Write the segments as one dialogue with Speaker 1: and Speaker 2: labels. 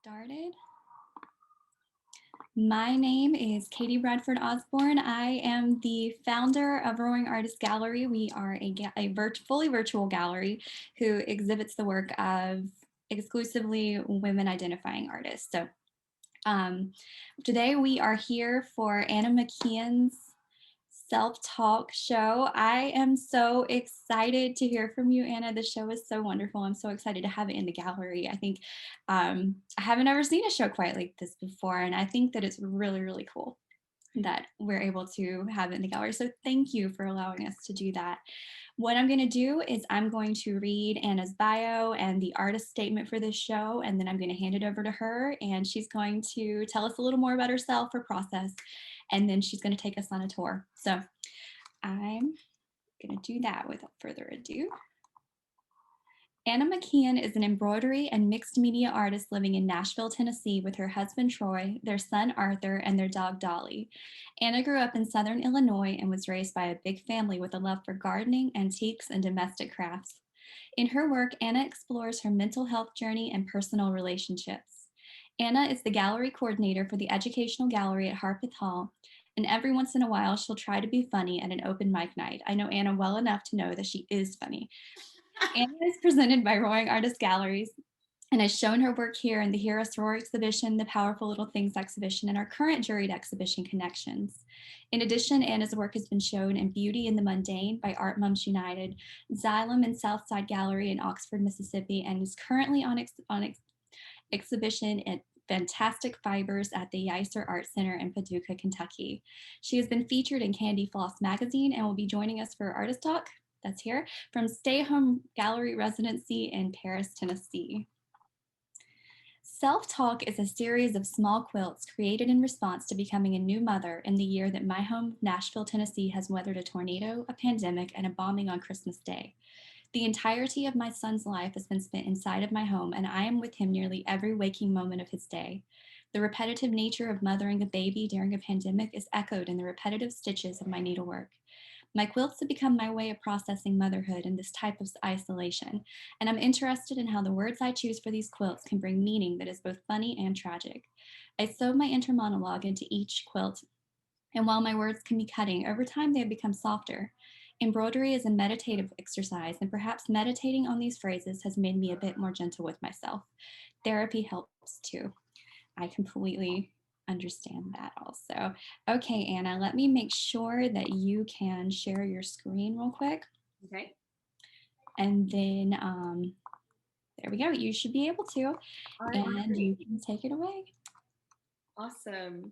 Speaker 1: Started. My name is Katie Bradford Osborne. I am the founder of Roaring Artist Gallery. We are a fully virtual gallery who exhibits the work of exclusively women identifying artists. So today we are here for Anna McKeown's self-talk show. I am so excited to hear from you, Anna. The show is so wonderful. I'm so excited to have it in the gallery. I think I haven't ever seen a show quite like this before, and I think that it's really, really cool that we're able to have it in the gallery. So thank you for allowing us to do that. What I'm going to do is I'm going to read Anna's bio and the artist statement for this show, and then I'm going to hand it over to her, and she's going to tell us a little more about herself, her process, and then she's going to take us on a tour. So I'm going to do that without further ado. Anna McKeown is an embroidery and mixed media artist living in Nashville, Tennessee with her husband Troy, their son Arthur, and their dog Dolly. Anna grew up in Southern Illinois and was raised by a big family with a love for gardening, antiques, and domestic crafts. In her work, Anna explores her mental health journey and personal relationships. Anna is the gallery coordinator for the Educational Gallery at Harpeth Hall, and every once in a while she'll try to be funny at an open mic night. I know Anna well enough to know that she is funny. Anna is presented by Roaring Artist Galleries and has shown her work here in the Hear Us Roar exhibition, the Powerful Little Things exhibition, and our current juried exhibition, Connections. In addition, Anna's work has been shown in Beauty in the Mundane by Art Moms United, Xylem and Southside Gallery in Oxford, Mississippi, and is currently on exhibition at Fantastic Fibers at the Yiser Art Center in Paducah, Kentucky. She has been featured in Candy Floss magazine and will be joining us for Artist Talk, that's here, from Stay Home Gallery Residency in Paris, Tennessee. Self-Talk is a series of small quilts created in response to becoming a new mother in the year that my home of Nashville, Tennessee has weathered a tornado, a pandemic, and a bombing on Christmas Day. The entirety of my son's life has been spent inside of my home, and I am with him nearly every waking moment of his day. The repetitive nature of mothering a baby during a pandemic is echoed in the repetitive stitches of my needlework. My quilts have become my way of processing motherhood in this type of isolation, and I'm interested in how the words I choose for these quilts can bring meaning that is both funny and tragic. I sew my inner monologue into each quilt, and while my words can be cutting, over time they have become softer. Embroidery is a meditative exercise, and perhaps meditating on these phrases has made me a bit more gentle with myself. Therapy helps too. I completely understand that also. Okay, Anna, let me make sure that you can share your screen real quick.
Speaker 2: Okay.
Speaker 1: And then there we go. You should be able to.
Speaker 2: All right.
Speaker 1: And you can take it away.
Speaker 2: Awesome.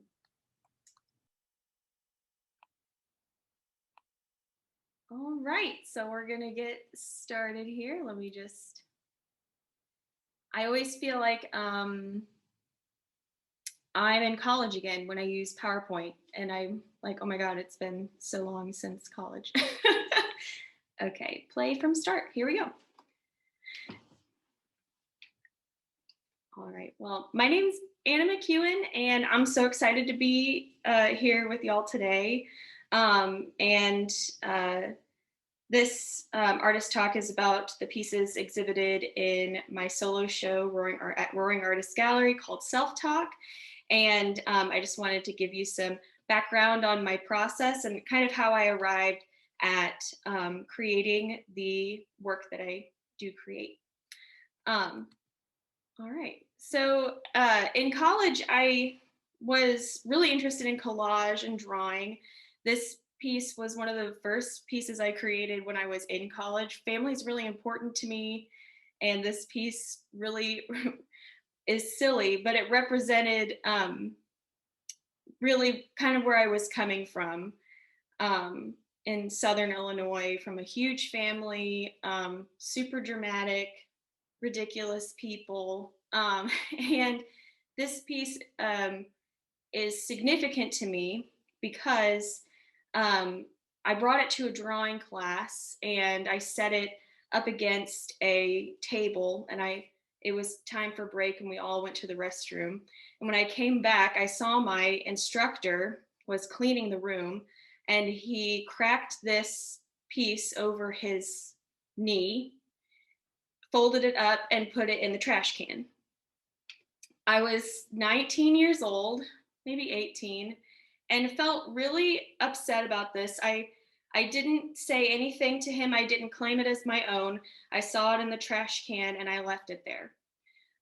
Speaker 2: All right, so we're gonna get started here. I always feel like I'm in college again when I use PowerPoint, and I'm like, oh my God, it's been so long since college. Okay, play from start. Here we go. All right, well, my name's Anna McKeown, and I'm so excited to be here with y'all today. This artist talk is about the pieces exhibited in my solo show at Roaring Artist Gallery called Self Talk. And I just wanted to give you some background on my process and kind of how I arrived at creating the work that I do create. All right. So in college, I was really interested in collage and drawing. This piece was one of the first pieces I created when I was in college. Family is really important to me, and this piece really is silly, but it represented really kind of where I was coming from in Southern Illinois, from a huge family, super dramatic, ridiculous people. And this piece is significant to me because I brought it to a drawing class and I set it up against a table, and it was time for break and we all went to the restroom. And when I came back, I saw my instructor was cleaning the room, and he cracked this piece over his knee, folded it up, and put it in the trash can. I was 19 years old, maybe 18, and felt really upset about this. I didn't say anything to him. I didn't claim it as my own. I saw it in the trash can and I left it there.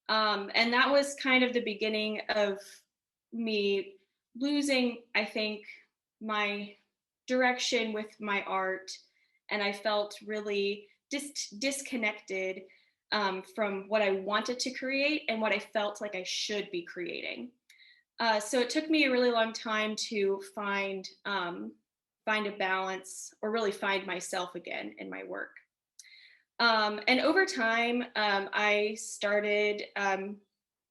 Speaker 2: And that was kind of the beginning of me losing, I think, my direction with my art. And I felt really disconnected from what I wanted to create and what I felt like I should be creating. So it took me a really long time to find a balance, or really find myself again in my work. And over time, I started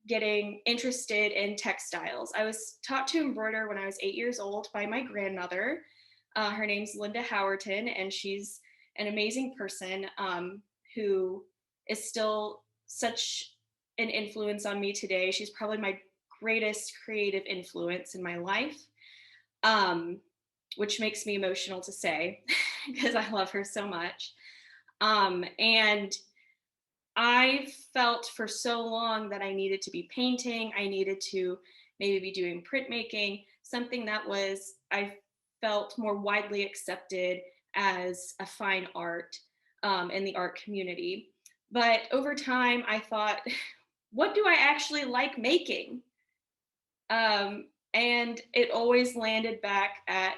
Speaker 2: getting interested in textiles. I was taught to embroider when I was 8 years old by my grandmother. Her name's Linda Howerton, and she's an amazing person who is still such an influence on me today. She's probably my greatest creative influence in my life, um, which makes me emotional to say because I love her so much. And I felt for so long that I needed to be painting. I needed to maybe be doing printmaking, something that was, I felt, more widely accepted as a fine art in the art community. But over time, I thought, what do I actually like making? And it always landed back at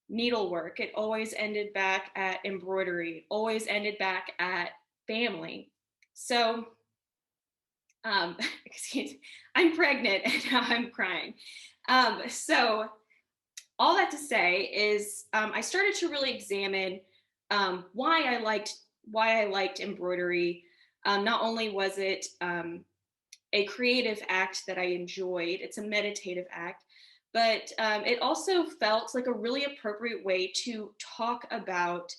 Speaker 2: needlework. It always ended back at embroidery, always ended back at family. So, excuse me, I'm pregnant and now I'm crying. So all that to say is, I started to really examine why I liked embroidery. Not only was it a creative act that I enjoyed, it's a meditative act, but it also felt like a really appropriate way to talk about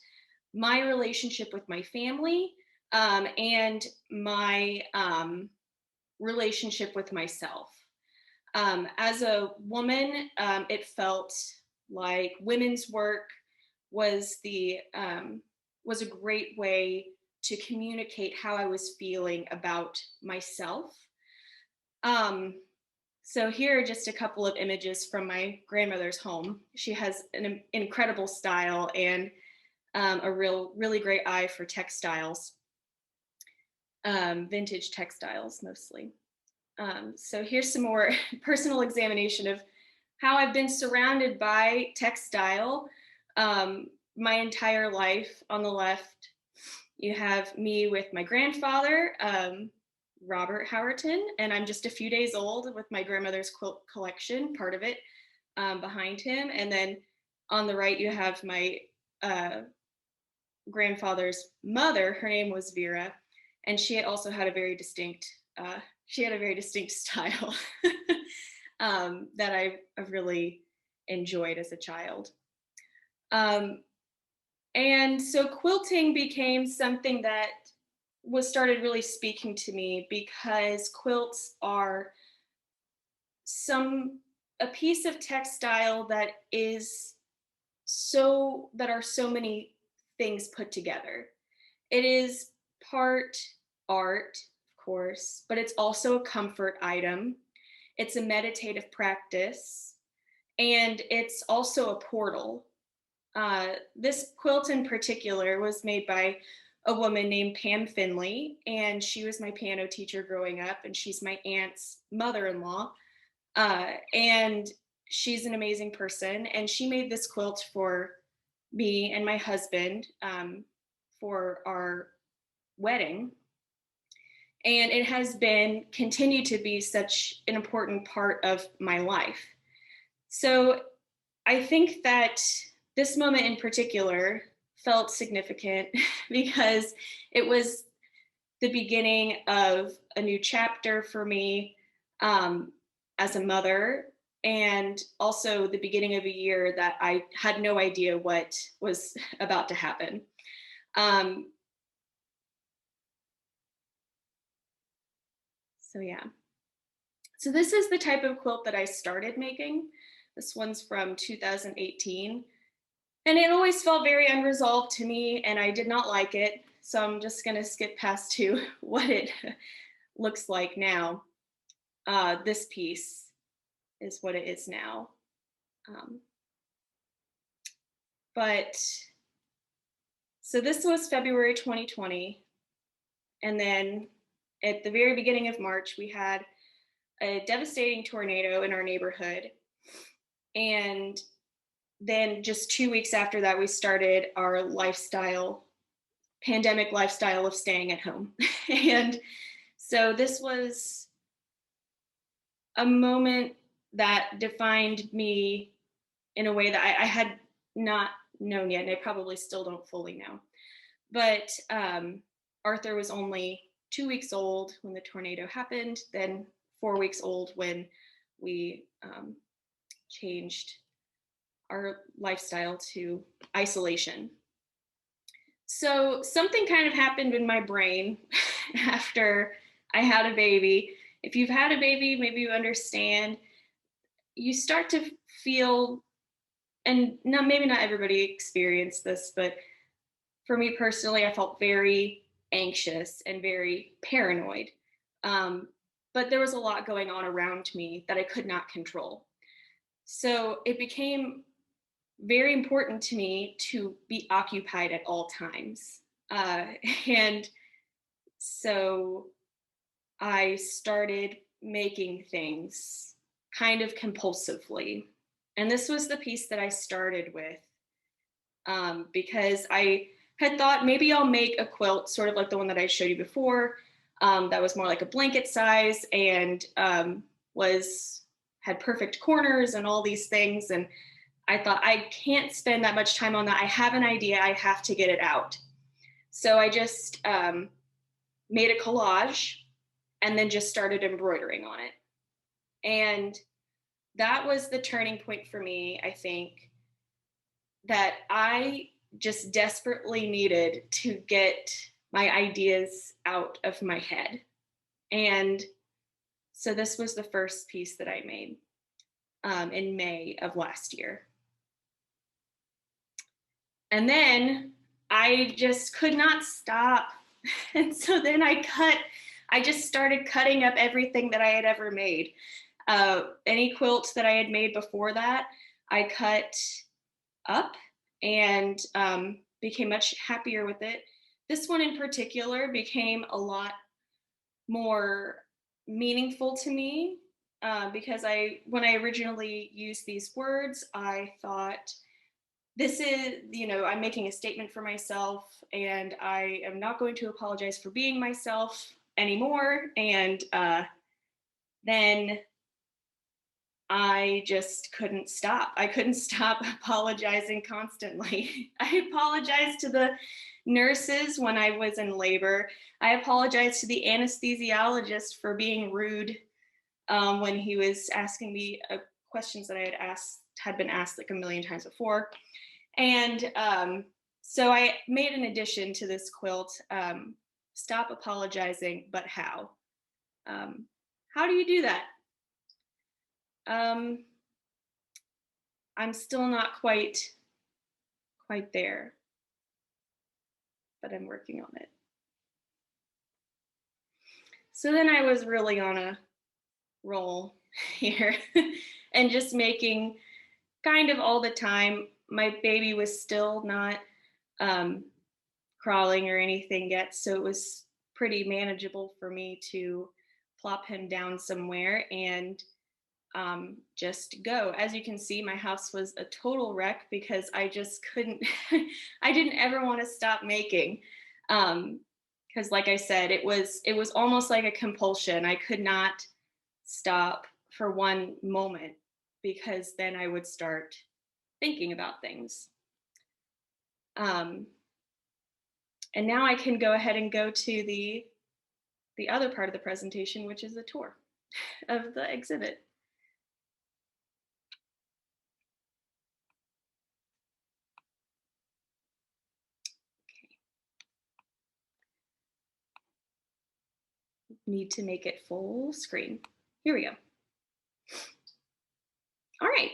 Speaker 2: my relationship with my family, and my relationship with myself. As a woman, it felt like women's work was was a great way to communicate how I was feeling about myself. Um, so here are just a couple of images from my grandmother's home. She has an incredible style and a really great eye for textiles, vintage textiles mostly. So here's some more personal examination of how I've been surrounded by textile my entire life. On the left, you have me with my grandfather, Robert Howerton, and I'm just a few days old with my grandmother's quilt collection, part of it, behind him. And then on the right, you have my grandfather's mother. Her name was Vera, and she also had a very distinct style that I've really enjoyed as a child. And so quilting became something that was started really speaking to me, because quilts are a piece of textile that are so many things put together. It is part art, of course, but it's also a comfort item. It's a meditative practice, and it's also a portal. This quilt in particular was made by a woman named Pam Finley, and she was my piano teacher growing up, and she's my aunt's mother-in-law. And she's an amazing person, and she made this quilt for me and my husband for our wedding. And it has been continued to be such an important part of my life. So I think that this moment in particular felt significant because it was the beginning of a new chapter for me as a mother, and also the beginning of a year that I had no idea what was about to happen. Um, so yeah. So this is the type of quilt that I started making. This one's from 2018. And it always felt very unresolved to me, and I did not like it. So I'm just gonna skip past to what it looks like now. this piece is what it is now. Um, but so this was February 2020. And then at the very beginning of March, we had a devastating tornado in our neighborhood. And then just 2 weeks after that, we started our pandemic lifestyle of staying at home. And so this was a moment that defined me in a way that I had not known yet, and I probably still don't fully know. But Arthur was only 2 weeks old when the tornado happened, then 4 weeks old when we changed our lifestyle to isolation. So something kind of happened in my brain after I had a baby. If you've had a baby, maybe you understand. You start to feel, and maybe not everybody experienced this, but for me personally, I felt very anxious and very paranoid. But there was a lot going on around me that I could not control. So it became very important to me to be occupied at all times. And so I started making things kind of compulsively. And this was the piece that I started with, because I had thought maybe I'll make a quilt sort of like the one that I showed you before, that was more like a blanket size and had perfect corners and all these things. And I thought, I can't spend that much time on that. I have an idea. I have to get it out. So I just made a collage and then just started embroidering on it. And that was the turning point for me, I think, that I just desperately needed to get my ideas out of my head. And so this was the first piece that I made in May of last year. And then I just could not stop. And so then I just started cutting up everything that I had ever made. Any quilt that I had made before that, I cut up and became much happier with it. This one in particular became a lot more meaningful to me because when I originally used these words, I thought, this is, I'm making a statement for myself and I am not going to apologize for being myself anymore. And then I just couldn't stop. I couldn't stop apologizing constantly. I apologized to the nurses when I was in labor. I apologized to the anesthesiologist for being rude when he was asking me questions that had been asked like a million times before. And so I made an addition to this quilt, Stop Apologizing, But How? How do you do that? I'm still not quite there, but I'm working on it. So then I was really on a roll here and just making kind of all the time. My baby was still not crawling or anything yet, so it was pretty manageable for me to plop him down somewhere and just go. As you can see, my house was a total wreck because I just couldn't, I didn't ever want to stop making. Because like I said, it was almost like a compulsion. I could not stop for one moment because then I would start thinking about things. And now I can go ahead and go to the other part of the presentation, which is a tour of the exhibit. Need to make it full screen. Here we go. All right.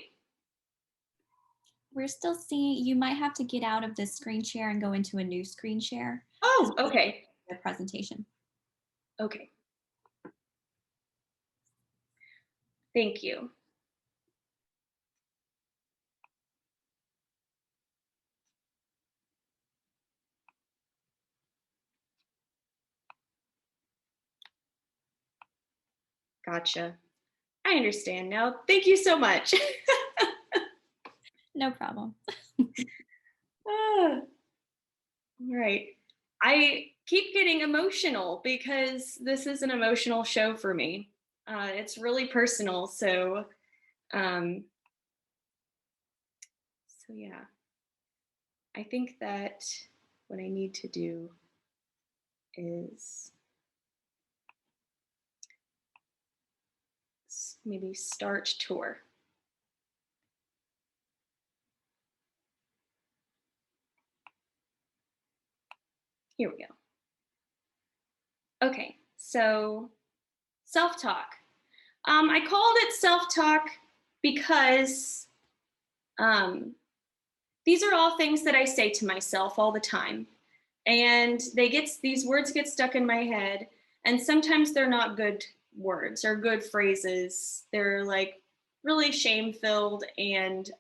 Speaker 1: We're still seeing, you might have to get out of this screen share and go into a new screen share.
Speaker 2: Oh, okay.
Speaker 1: The presentation.
Speaker 2: Okay. Thank you. Gotcha. I understand now. Thank you so much.
Speaker 1: No problem.
Speaker 2: Ah, all right. I keep getting emotional because this is an emotional show for me. It's really personal. Um, so yeah, I think that what I need to do is maybe start tour. Here we go. Okay, so self talk. I called it self talk because um, these are all things that I say to myself all the time. And these words get stuck in my head. And sometimes they're not good words or good phrases. They're like really shame filled and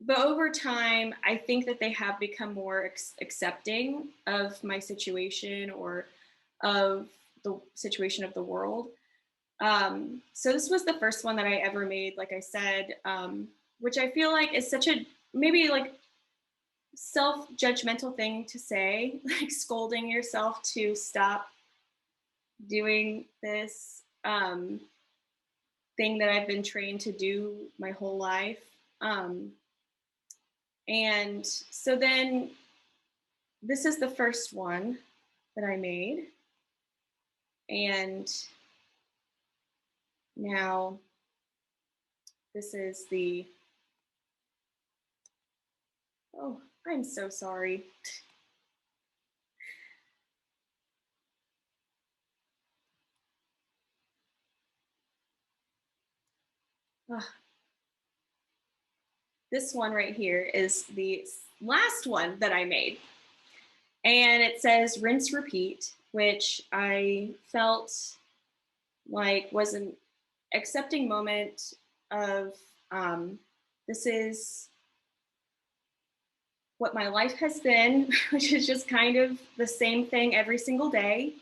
Speaker 2: but over time, I think that they have become more accepting of my situation or of the situation of the world. So this was the first one that I ever made, like I said, which I feel like is such a maybe like self-judgmental thing to say, like scolding yourself to stop doing this thing that I've been trained to do my whole life. And so then this is the first one that I made. And now this is the, oh, I'm so sorry. Ugh. This one right here is the last one that I made. And it says rinse, repeat, which I felt like was an accepting moment of this is what my life has been, which is just kind of the same thing every single day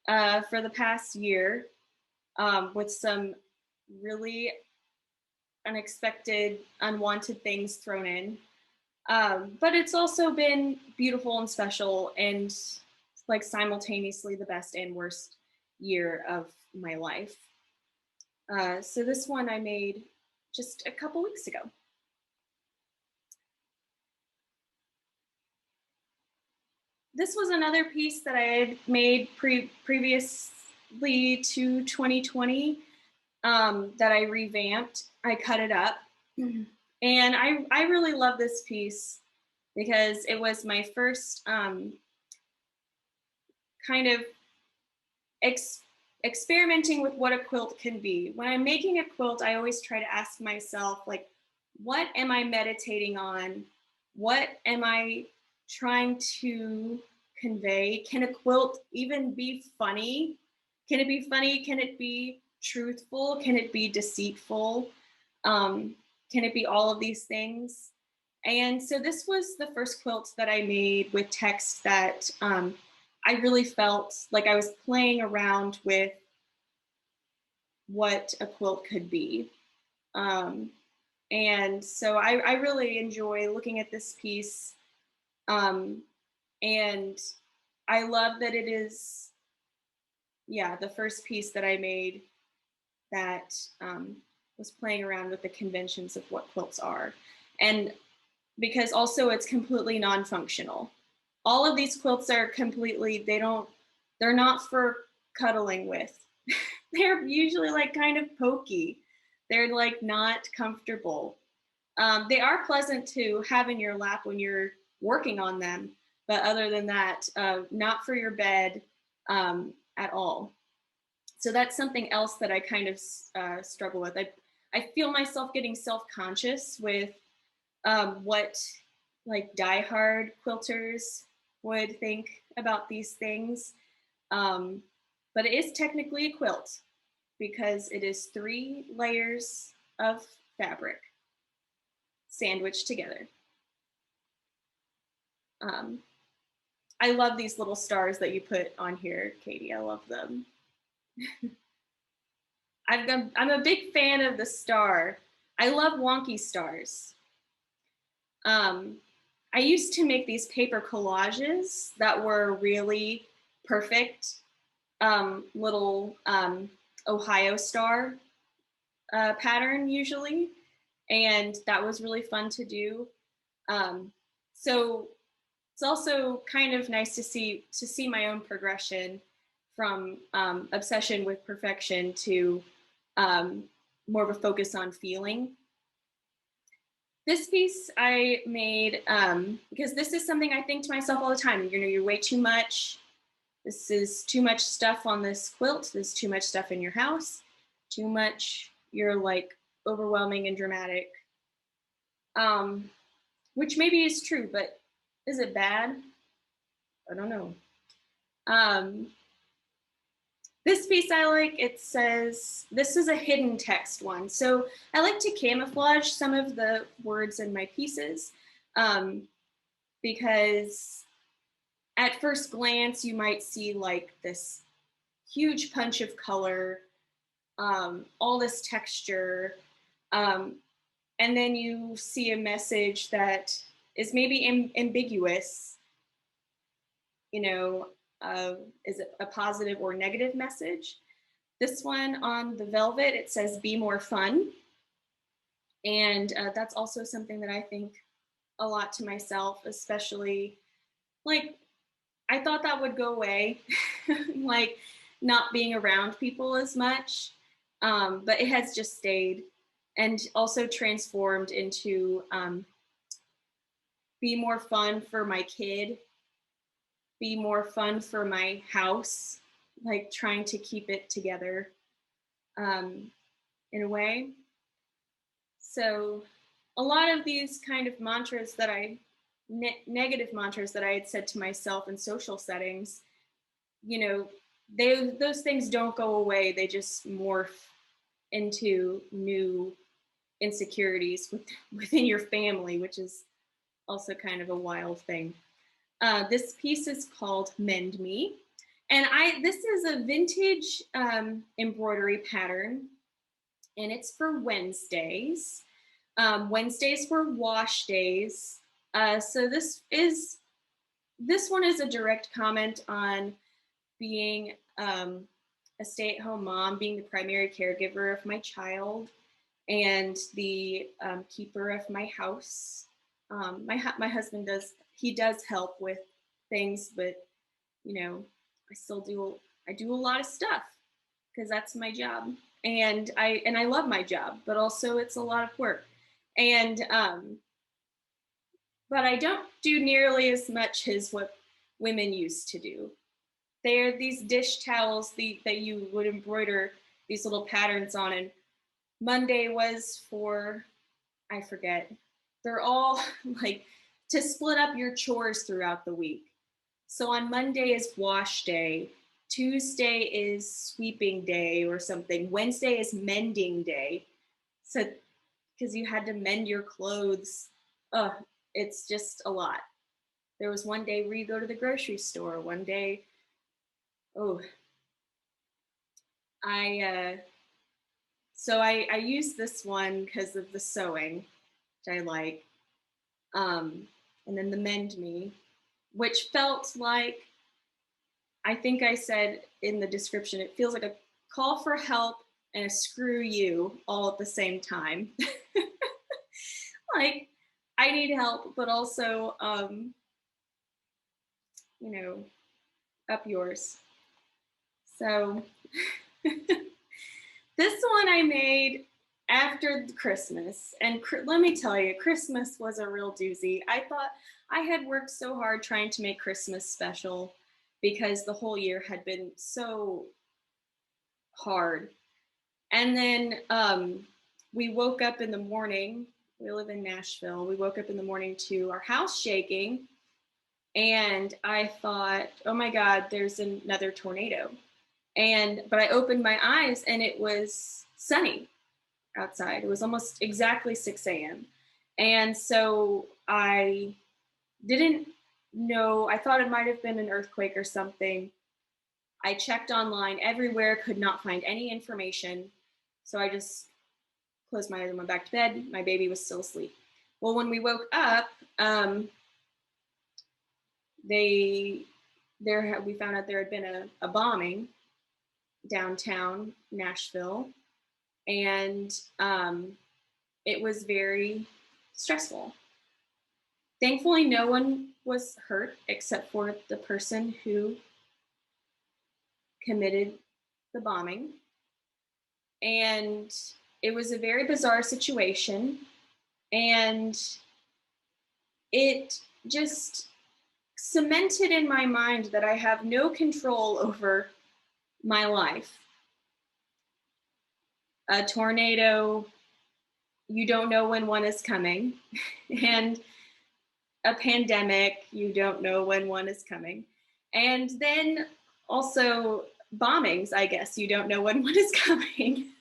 Speaker 2: for the past year, with some really unexpected, unwanted things thrown in. But it's also been beautiful and special and like simultaneously the best and worst year of my life. So this one I made just a couple weeks ago. This was another piece that I had made previously to 2020 that I revamped. I cut it up. And I really love this piece because it was my first kind of ex- experimenting with what a quilt can be. When I'm making a quilt, I always try to ask myself, like, what am I meditating on? What am I trying to convey? Can a quilt even be funny? Can it be funny? Can it be truthful? Can it be deceitful? Can it be all of these things? And so this was the first quilt that I made with text that I really felt like I was playing around with what a quilt could be. Um, and so I really enjoy looking at this piece. Um, and I love that it is, yeah, the first piece that I made that was playing around with the conventions of what quilts are. And because also it's completely non-functional. All of these quilts are completely, they're not for cuddling with. They're usually like kind of pokey. They're like not comfortable. They are pleasant to have in your lap when you're working on them, but other than that, not for your bed at all. So that's something else that I kind of struggle with. I feel myself getting self-conscious with what like diehard quilters would think about these things. Um, but it is technically a quilt because it is 3 layers of fabric sandwiched together. Um, I love these little stars that you put on here, Katie. I love them. I'm a big fan of the star. I love wonky stars. Um, I used to make these paper collages that were really perfect little Ohio star pattern usually, and that was really fun to do. So it's also kind of nice to see my own progression from obsession with perfection to more of a focus on feeling. This piece I made because this is something I think to myself all the time. You know, you're way too much. This is too much stuff on this quilt. There's too much stuff in your house. Too much. You're like overwhelming and dramatic. Which maybe is true, but is it bad? I don't know. This piece I like, it says, this is a hidden text one. So I like to camouflage some of the words in my pieces because at first glance, you might see like this huge punch of color, all this texture, and then you see a message that is maybe ambiguous, you know, is it a positive or negative message? This one on the velvet, it says be more fun. And that's also something that I think a lot to myself, especially like I thought that would go away, like not being around people as much, but it has just stayed and also transformed into be more fun for my kid, be more fun for my house, like trying to keep it together in a way. So a lot of these kind of mantras that negative mantras that I had said to myself in social settings, you know, those things don't go away. They just morph into new insecurities within your family, which is also kind of a wild thing. This piece is called Mend Me. And this is a vintage embroidery pattern, and it's for Wednesdays. Wednesdays were wash days. So this one is a direct comment on being a stay-at-home mom, being the primary caregiver of my child, and the keeper of my house. My husband does help with things, but you know, I do a lot of stuff because that's my job, and I love my job, but also it's a lot of work, and but I don't do nearly as much as what women used to do. They're these dish towels that you would embroider these little patterns on, and Monday was for, I forget. They're all like to split up your chores throughout the week. So on Monday is wash day. Tuesday is sweeping day or something. Wednesday is mending day. So because you had to mend your clothes. It's just a lot. There was one day where you go to the grocery store. One day, oh, I so I use this one because of the sewing, which I like. And then the Mend Me, which felt like, I think I said in the description, it feels like a call for help and a screw you all at the same time. Like, I need help, but also, you know, up yours. So this one I made after Christmas. And let me tell you, Christmas was a real doozy. I thought I had worked so hard trying to make Christmas special because the whole year had been so hard. And then we woke up in the morning. We live in Nashville. We woke up in the morning to our house shaking. And I thought, oh my God, there's another tornado. But I opened my eyes and it was sunny outside. It was almost exactly 6 a.m. And so I didn't know, I thought it might have been an earthquake or something. I checked online everywhere, could not find any information. So I just closed my eyes and went back to bed. My baby was still asleep. Well, when we woke up, we found out there had been a bombing downtown Nashville, and it was very stressful. Thankfully, no one was hurt except for the person who committed the bombing. And it was a very bizarre situation. And it just cemented in my mind that I have no control over my life. A tornado, you don't know when one is coming. And a pandemic, you don't know when one is coming. And then also bombings, I guess, you don't know when one is coming.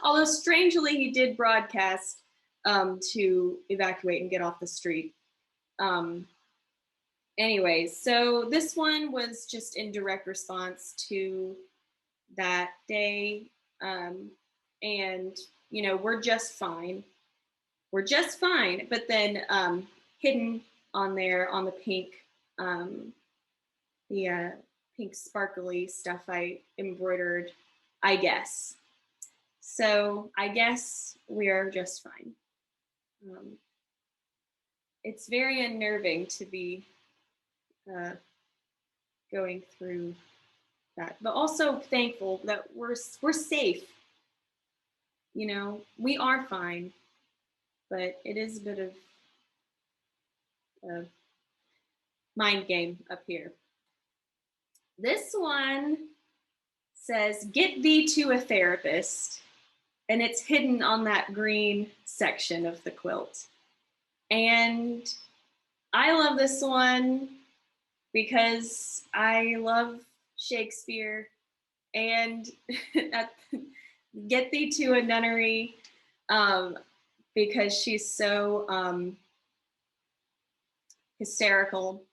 Speaker 2: Although strangely, he did broadcast to evacuate and get off the street. Anyways, so this one was just in direct response to that day. And, you know, we're just fine. We're just fine. But then hidden on there on the pink, pink sparkly stuff I embroidered, I guess. So I guess we are just fine. It's very unnerving to be going through that, but also thankful that we're safe. You know, we are fine, but it is a bit of a mind game up here. This one says, "Get thee to a therapist," and it's hidden on that green section of the quilt. And I love this one because I love Shakespeare, and get thee to a nunnery, because she's so hysterical.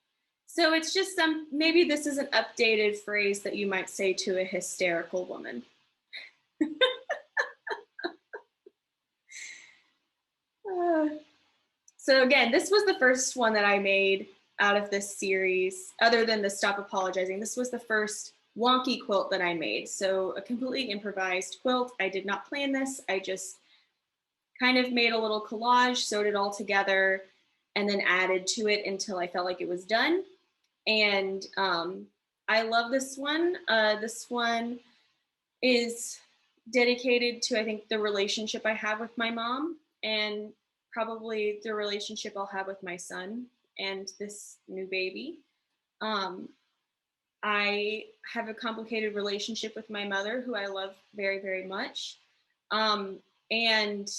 Speaker 2: So it's just maybe this is an updated phrase that you might say to a hysterical woman. So again, this was the first one that I made out of this series, other than the Stop Apologizing. This was the first wonky quilt that I made. So a completely improvised quilt. I did not plan this. I just kind of made a little collage, sewed it all together, and then added to it until I felt like it was done. And I love this one. This one is dedicated to, I think, the relationship I have with my mom, and probably the relationship I'll have with my son and this new baby. I have a complicated relationship with my mother, who I love very, very much. And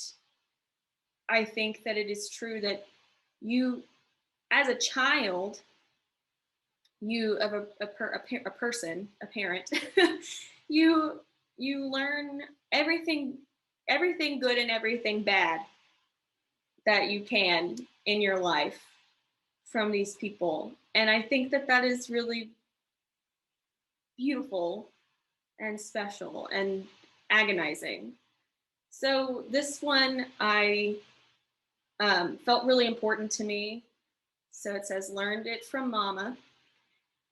Speaker 2: I think that it is true that you, as a child, you of a person, a parent, you learn everything good and everything bad that you can in your life from these people. And I think that that is really beautiful and special and agonizing. So this one I felt really important to me. So it says, "Learned it from Mama."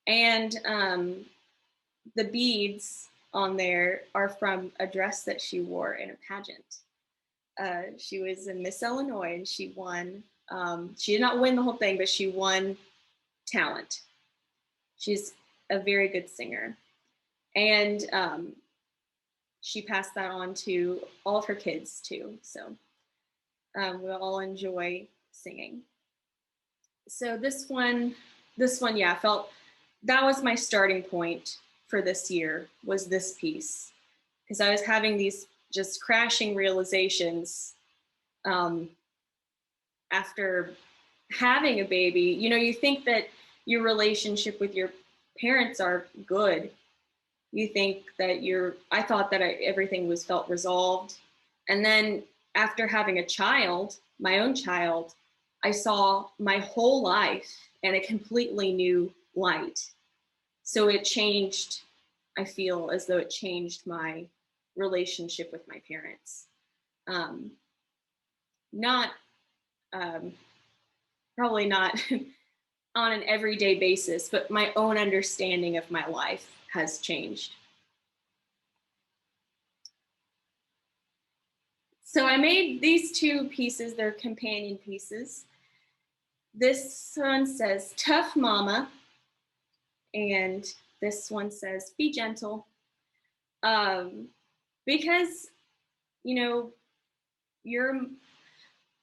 Speaker 2: And the beads on there are from a dress that she wore in a pageant. She was in Miss Illinois, and she won. She did not win the whole thing, but she won talent. She's a very good singer. And she passed that on to all of her kids too. So we'll all enjoy singing. So this one, yeah, I felt that was my starting point for this year, was this piece, because I was having these just crashing realizations after having a baby. You know, you think that your relationship with your parents are good, You think that I thought that everything was felt resolved. And then after having a child, my own child, I saw my whole life in a completely new light. So it changed, I feel as though it changed my relationship with my parents. Um, not, um, probably not on an everyday basis, but my own understanding of my life has changed. So I made these two pieces, they're companion pieces. This one says, tough mama, and this one says, be gentle. Um, because, you know, you're,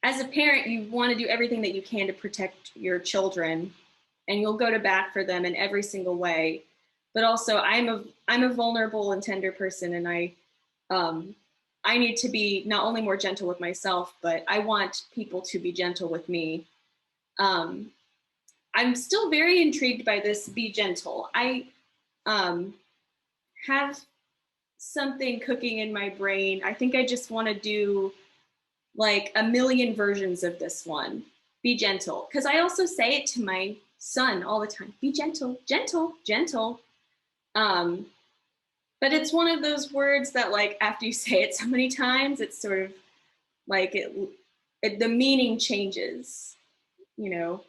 Speaker 2: as a parent, you want to do everything that you can to protect your children, and you'll go to bat for them in every single way. But also, I'm a vulnerable and tender person, and um, I need to be not only more gentle with myself, but I want people to be gentle with me. Um, I'm still very intrigued by this be gentle. I um, have something cooking in my brain. I think I just want to do like a million versions of this one. Be gentle. Because I also say it to my son all the time. Be gentle, gentle, gentle. Um, but it's one of those words that, like, after you say it so many times, it's sort of like the meaning changes, you know.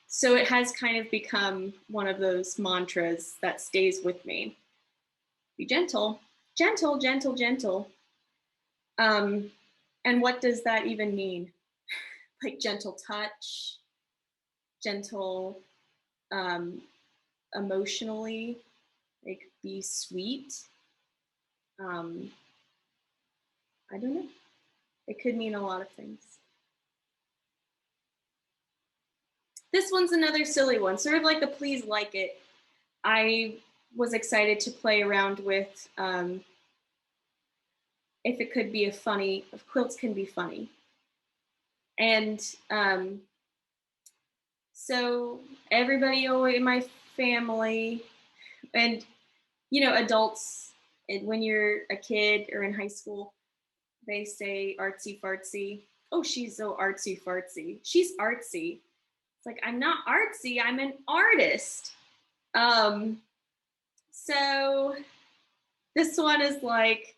Speaker 2: So it has kind of become one of those mantras that stays with me. Be gentle, gentle, gentle, gentle. Um, and what does that even mean? Like gentle touch, gentle um, emotionally, like be sweet. Um, I don't know. It could mean a lot of things. This one's another silly one, sort of like the please like it. I was excited to play around with if it could be a funny, if quilts can be funny. And so everybody in my family, and you know, adults, and when you're a kid or in high school, they say artsy fartsy. Oh, she's so artsy fartsy. She's artsy. It's like, I'm not artsy, I'm an artist. Um, so this one is like,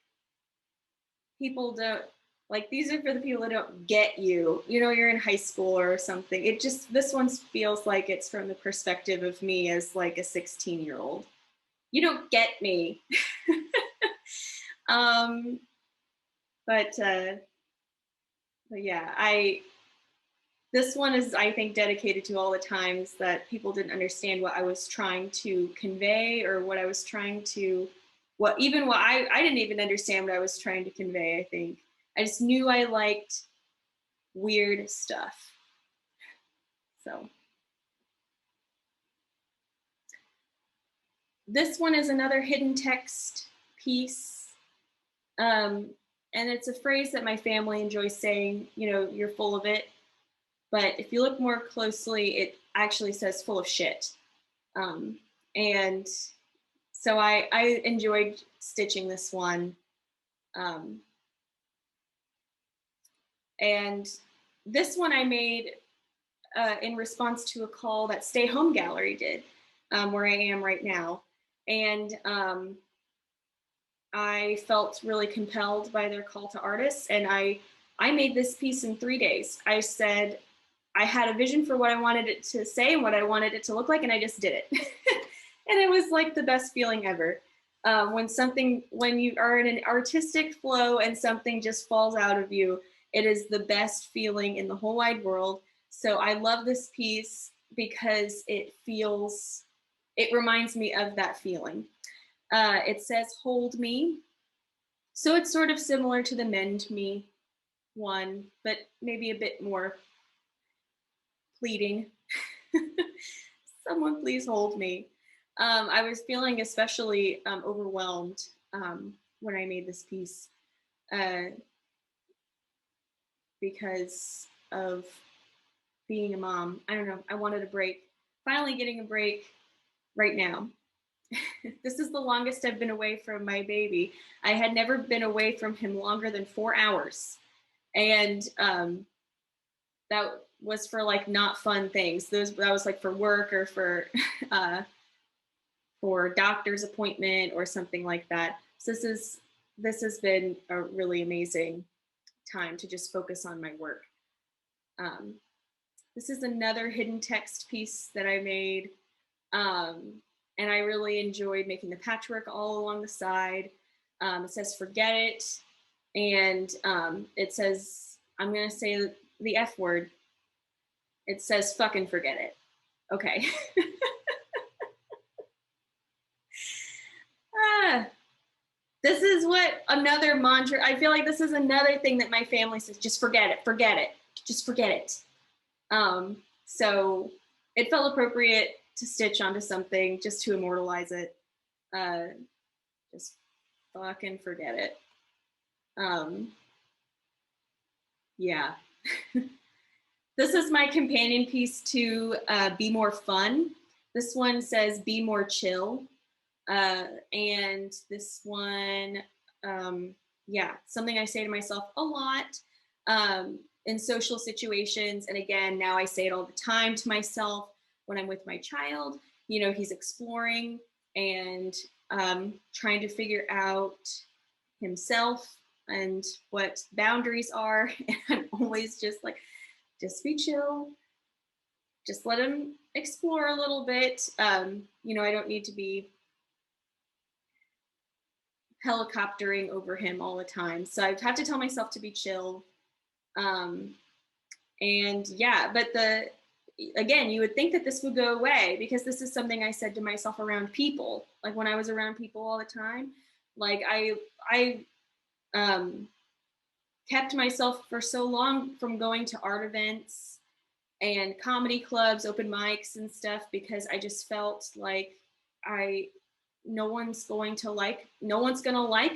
Speaker 2: people don't, like, these are for the people that don't get you. You know, you're in high school or something. It just, this one feels like it's from the perspective of me as like a 16-year-old. You don't get me. um, but, uh, but yeah, this one is, I think, dedicated to all the times that people didn't understand what I was trying to convey, or what I was trying to, what I didn't even understand what I was trying to convey, I think. I just knew I liked weird stuff. So this one is another hidden text piece. And it's a phrase that my family enjoys saying, you know, you're full of it. But if you look more closely, it actually says full of shit. Um, and so I enjoyed stitching this one. Um, and this one I made in response to a call that Stay Home Gallery did, where I am right now. And I felt really compelled by their call to artists, and I made this piece in 3 days. I said I had a vision for what I wanted it to say and what I wanted it to look like, and I just did it. And it was like the best feeling ever. When you are in an artistic flow and something just falls out of you, it is the best feeling in the whole wide world. So I love this piece because it reminds me of that feeling. It says hold me. So it's sort of similar to the mend me one, but maybe a bit more pleading. Someone please hold me. I was feeling especially overwhelmed when I made this piece uh, because of being a mom. I don't know. I wanted a break. Finally getting a break right now. This is the longest I've been away from my baby. I had never been away from him longer than 4 hours. And that was for like not fun things. That was like for work or uh, for doctor's appointment or something like that. So this has been a really amazing time to just focus on my work. Um, this is another hidden text piece that I made. And I really enjoyed making the patchwork all along the side. It says forget it. And it says, I'm going to say the F word. It says fucking forget it. Okay. ah, this is what another mantra, I feel like this is another thing that my family says, just forget it, just forget it. So it felt appropriate to stitch onto something just to immortalize it. Just fucking forget it. Yeah. This is my companion piece to Be More Fun. This one says Be More Chill. And this one, yeah, something I say to myself a lot in social situations. And again, now I say it all the time to myself when I'm with my child. You know, he's exploring and trying to figure out himself and what boundaries are. And I'm always just like, just be chill. Just let him explore a little bit. You know, I don't need to be helicoptering over him all the time. So I've had to tell myself to be chill. And yeah, but again, you would think that this would go away because this is something I said to myself around people. Like when I was around people all the time, like I kept myself for so long from going to art events and comedy clubs, open mics and stuff, because I just felt like no one's going to like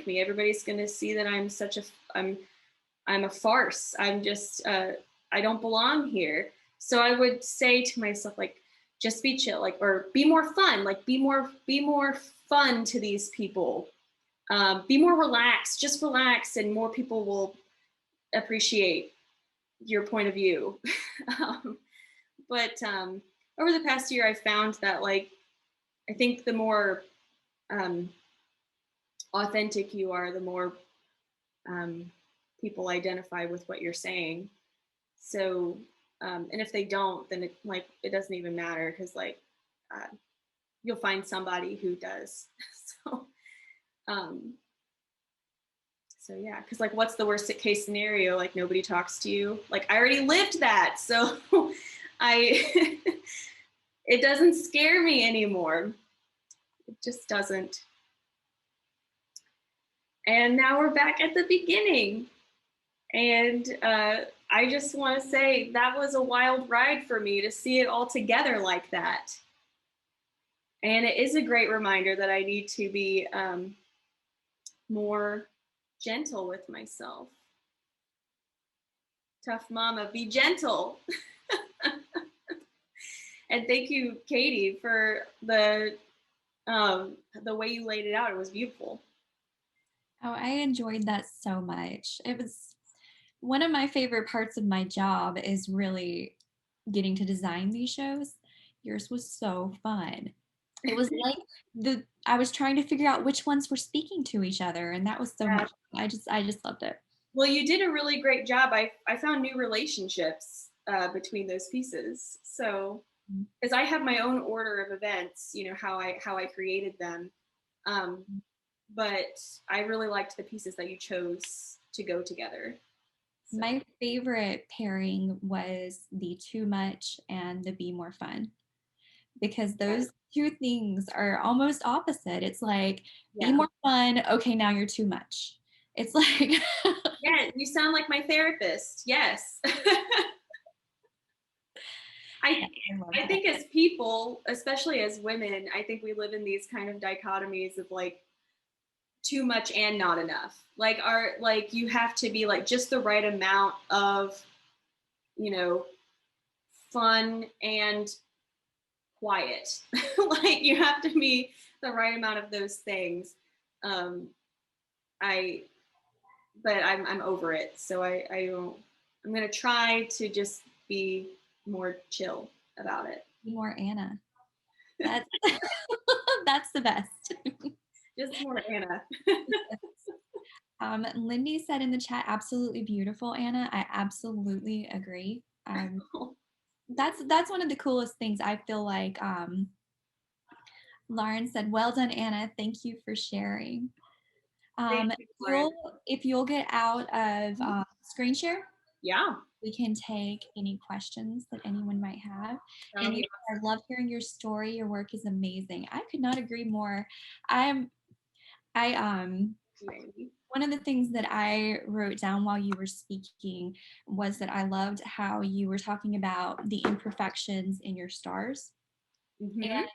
Speaker 2: me. Everybody's going to see that I'm a farce. I'm just I don't belong here. So I would say to myself, like, just be chill, like, or be more fun, like be more fun to these people. Be more relaxed, just relax, and more people will appreciate your point of view. But over the past year, I found that, like, I think the more authentic you are, the more people identify with what you're saying. So, and if they don't, then it doesn't even matter because you'll find somebody who does. So, um, so yeah, because like, what's the worst case scenario? Like nobody talks to you. Like I already lived that, so I it doesn't scare me anymore. It just doesn't. And now we're back at the beginning. And I just want to say that was a wild ride for me to see it all together like that. And it is a great reminder that I need to be more gentle with myself. Tough mama, be gentle. And thank you, Katie, for the way you laid it out. It was beautiful.
Speaker 1: Oh, I enjoyed that so much. It was one of my favorite parts of my job is really getting to design these shows. Yours was so fun. It was like I was trying to figure out which ones were speaking to each other, and that was so
Speaker 2: Yeah.
Speaker 1: much fun. I just loved it.
Speaker 2: Well, you did a really great job. I found new relationships between those pieces. So, because I have my own order of events, you know how I created them, but I really liked the pieces that you chose to go together. So.
Speaker 1: My favorite pairing was the too much and the be more fun because those two things are almost opposite. It's like be
Speaker 2: Yeah.
Speaker 1: more fun. Okay, now you're too much. It's like
Speaker 2: Yeah, you sound like my therapist. Yes. I
Speaker 1: I love
Speaker 2: I
Speaker 1: that.
Speaker 2: think as people, especially as women, I think we live in these kind of dichotomies of like too much and not enough. Like you have to be like just the right amount of, you know, fun and quiet. Like you have to be the right amount of those things. I but I'm over it. So I don't. I'm gonna try to just be more chill about it.
Speaker 1: Be more Anna. That's that's the best.
Speaker 2: Just more Anna.
Speaker 1: Lindy said in the chat, absolutely beautiful, Anna. I absolutely agree. That's one of the coolest things. I feel like Lauren said, well done, Anna. Thank you for sharing.
Speaker 2: Thank you, Lauren.
Speaker 1: If you'll get out of screen share,
Speaker 2: Yeah.
Speaker 1: we can take any questions that anyone might have. And I love hearing your story. Your work is amazing. I could not agree more. I one of the things that I wrote down while you were speaking was that I loved how you were talking about the imperfections in your stars.
Speaker 2: Mm-hmm.
Speaker 1: And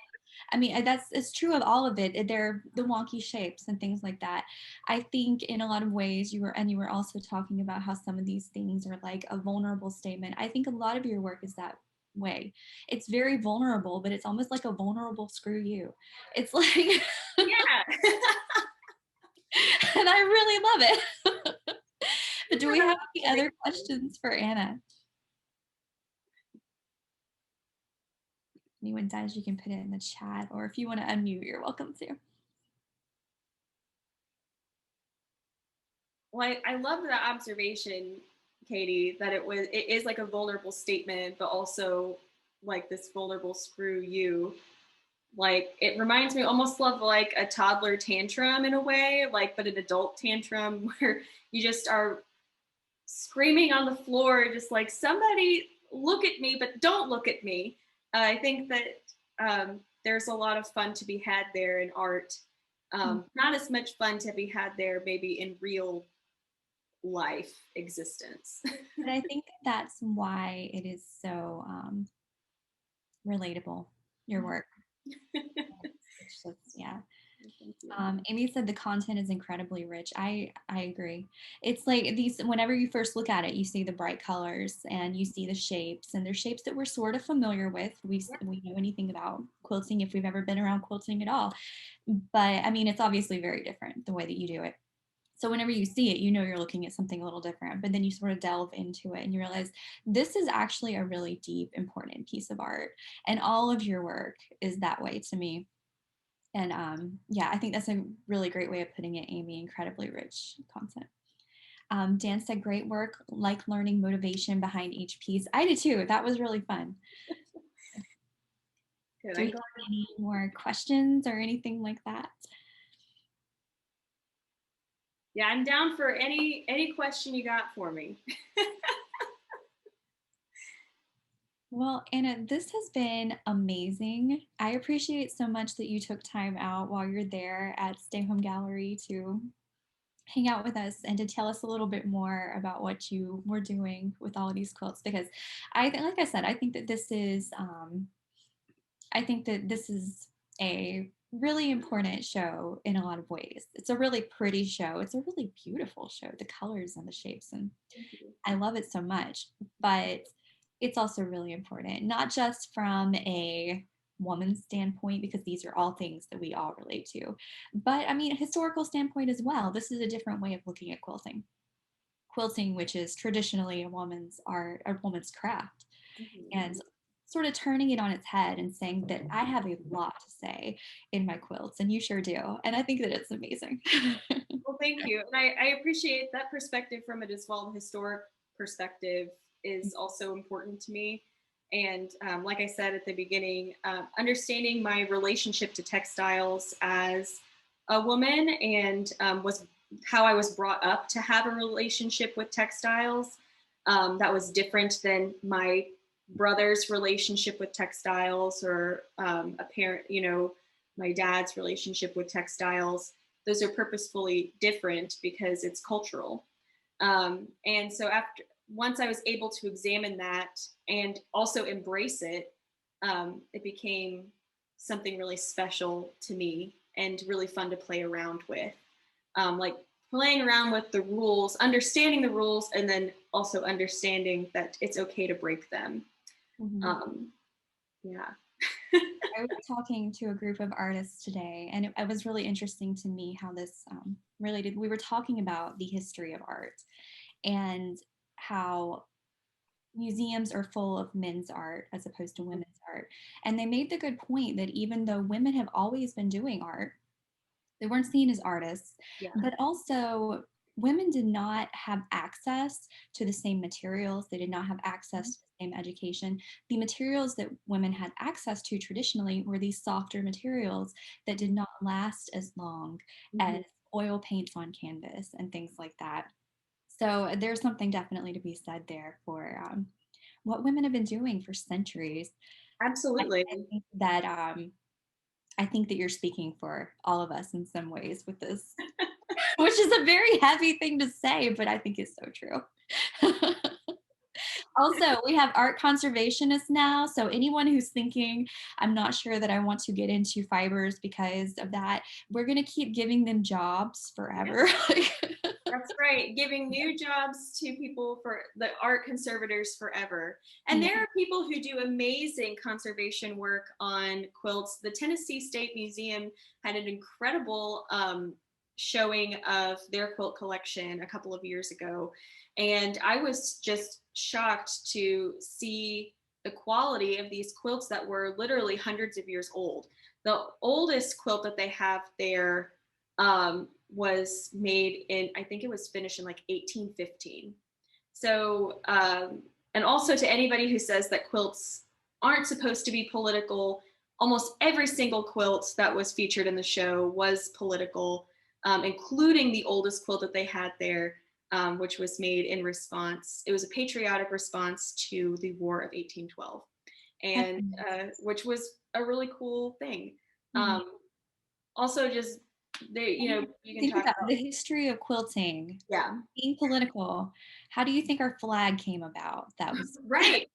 Speaker 1: I mean, it's true of all of it. They're the wonky shapes and things like that. I think in a lot of ways you were also talking about how some of these things are like a vulnerable statement. I think a lot of your work is that way. It's very vulnerable, but it's almost like a vulnerable screw you. It's like,
Speaker 2: yeah.
Speaker 1: and I really love it. But do we have any other questions for Anna? Anyone does, you can put it in the chat, or if you want to unmute, you're welcome to.
Speaker 2: Well, I love that observation, Katie, that it is like a vulnerable statement, but also like this vulnerable screw you. Like it reminds me almost of like a toddler tantrum in a way, like but an adult tantrum where you just are screaming on the floor, just like somebody look at me, but don't look at me. I think that there's a lot of fun to be had there in art. Not as much fun to be had there maybe in real life existence.
Speaker 1: But I think that's why it is so relatable, your work. It's just, yeah. Amy said the content is incredibly rich. I agree. It's like these, whenever you first look at it, you see the bright colors and you see the shapes, and they're shapes that we're sort of familiar with. We know anything about quilting if we've ever been around quilting at all. But I mean, it's obviously very different the way that you do it. So whenever you see it, you know you're looking at something a little different, but then you sort of delve into it and you realize this is actually a really deep, important piece of art. And all of your work is that way to me. And yeah, I think that's a really great way of putting it, Amy. Incredibly rich content. Dan said, great work, like learning motivation behind each piece. I did too. That was really fun.
Speaker 2: Good.
Speaker 1: Do we have any more questions or anything like that?
Speaker 2: Yeah, I'm down for any question you got for me.
Speaker 1: Well, Anna, this has been amazing. I appreciate so much that you took time out while you're there at Stay Home Gallery to hang out with us and to tell us a little bit more about what you were doing with all of these quilts, because like I said, I think that this is a really important show in a lot of ways. It's a really pretty show. It's a really beautiful show, the colors and the shapes, and I love it so much. But it's also really important, not just from a woman's standpoint, because these are all things that we all relate to, but I mean, a historical standpoint as well. This is a different way of looking at quilting. Quilting, which is traditionally a woman's art, a woman's craft, and sort of turning it on its head and saying that I have a lot to say in my quilts, and you sure do. And I think that it's amazing.
Speaker 2: Well, thank you. And I appreciate that perspective from it as well. The historic perspective is also important to me. And like I said at the beginning, understanding my relationship to textiles as a woman and was how I was brought up to have a relationship with textiles that was different than my brother's relationship with textiles or a parent, my dad's relationship with textiles. Those are purposefully different because it's cultural. And so once I was able to examine that and also embrace it, it became something really special to me and really fun to play around with. Like playing around with the rules, understanding the rules, and then also understanding that it's okay to break them. Yeah.
Speaker 1: I was talking to a group of artists today, and it was really interesting to me how this related. We were talking about the history of art and how museums are full of men's art as opposed to women's art. And they made the good point that even though women have always been doing art, they weren't seen as artists,
Speaker 2: Yeah.
Speaker 1: but also women did not have access to the same materials. They did not have access to the same education. The materials that women had access to traditionally were these softer materials that did not last as long
Speaker 2: Mhm.
Speaker 1: as oil paints on canvas and things like that. So there's something definitely to be said there for what women have been doing for centuries. I,
Speaker 2: Absolutely.
Speaker 1: I think that I think that you're speaking for all of us in some ways with this, which is a very heavy thing to say, but I think it's so true. Also, we have art conservationists now. So anyone who's thinking, I'm not sure that I want to get into fibers because of that, we're going to keep giving them jobs
Speaker 2: Yes.
Speaker 1: forever.
Speaker 2: That's right. Giving new jobs to people for the art conservators forever. And
Speaker 1: Yeah.
Speaker 2: there are people who do amazing conservation work on quilts. The Tennessee State Museum had an incredible showing of their quilt collection a couple of years ago. And I was just shocked to see the quality of these quilts that were literally hundreds of years old. The oldest quilt that they have there was made in, I think it was finished in like 1815. So, and also to anybody who says that quilts aren't supposed to be political, almost every single quilt that was featured in the show was political, including the oldest quilt that they had there, which was made in response. It was a patriotic response to the War of 1812,
Speaker 1: That's
Speaker 2: and
Speaker 1: amazing.
Speaker 2: which was a really cool thing.
Speaker 1: Mhm.
Speaker 2: Also, just they,
Speaker 1: And
Speaker 2: you can
Speaker 1: think
Speaker 2: talk
Speaker 1: about
Speaker 2: about,
Speaker 1: the history of quilting,
Speaker 2: yeah,
Speaker 1: being political. How do you think our flag came about? That was
Speaker 2: right.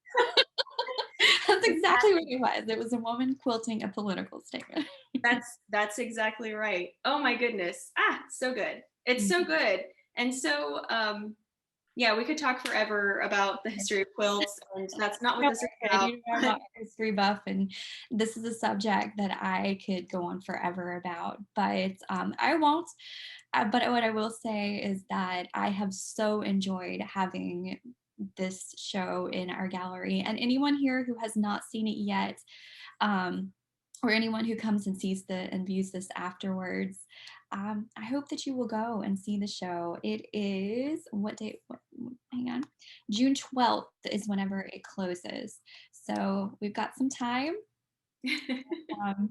Speaker 1: that's exactly what
Speaker 2: Exactly.
Speaker 1: it was. It was a woman quilting a political statement.
Speaker 2: That's exactly right. Oh my goodness. Ah, so good. It's so good. And so yeah, we could talk forever about the history of quilts, and that's not what
Speaker 1: No,
Speaker 2: this is
Speaker 1: we're good.
Speaker 2: about.
Speaker 1: You know, I'm
Speaker 2: But
Speaker 1: not a history buff, and this is a subject that I could go on forever about, but I won't. But what I will say is that I have so enjoyed having this show in our gallery, and anyone here who has not seen it yet, um, or anyone who comes and sees the and views this afterwards, I hope that you will go and see the show. It is what date? Hang on, June 12th is whenever it closes. So we've got some time.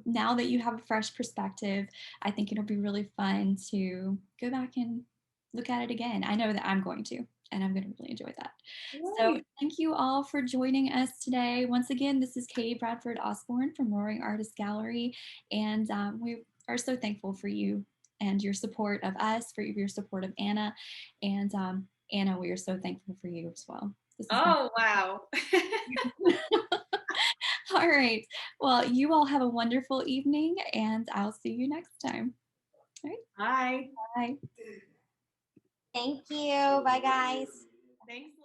Speaker 1: Now that you have a fresh perspective, I think it'll be really fun to go back and look at it again. I know that I'm going to, and I'm going to really enjoy that. So,
Speaker 2: right.
Speaker 1: thank you all for joining us today. Once again, this is Katie Bradford Osborne from Roaring Artist Gallery, and we are so thankful for you and your support of us, for your support of Anna. And Anna, we are so thankful for you as well. This has been
Speaker 2: Oh, wow.
Speaker 1: all right. Well, you all have a wonderful evening, and I'll see you next time. All
Speaker 2: Hi.
Speaker 1: right. Bye.
Speaker 3: Thank you. Bye, guys.
Speaker 2: Thanks.